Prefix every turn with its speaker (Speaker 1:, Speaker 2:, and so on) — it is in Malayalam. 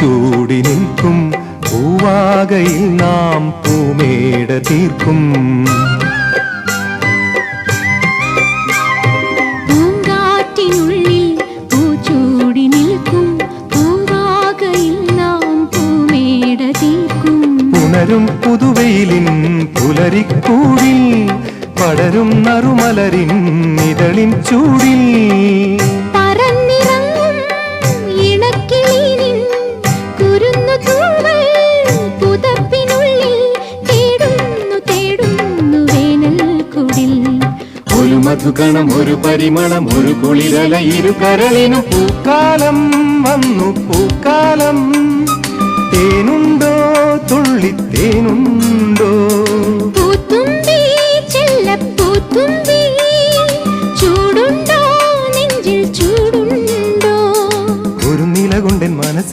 Speaker 1: പൂച്ചൂടി നിൽക്കും പൂവാകയിൽ നാം പൂമേട തീർക്കും.
Speaker 2: പൂങ്കാറ്റിനുള്ളിൽ പൂച്ചൂടി നിൽക്കും പൂവാകയിൽ നാം പൂമേട തീർക്കും.
Speaker 1: പുണരും പുതുവെയിലിൻ പുലരിക്കൂടിൽ പടരും നറുമലരിൻ ഇതളിൻ ചൂടിൽ
Speaker 2: പറന്നിറങ്ങും ഇണക്കിളിനിൻ കുരുന്നു തൂവൽ പുതപ്പിനുള്ളിൽ തേടുന്നു തേടുന്നു വേനൽക്കുടിൽ.
Speaker 1: ഒരു മധുകണം ഒരു പരിമളം ഒരു കുളിരല ഇരു കരളിനും പൂക്കാലം വന്നു പൂക്കാലം. തേനുണ്ടോ തുള്ളിത്തേനുണ്ടോ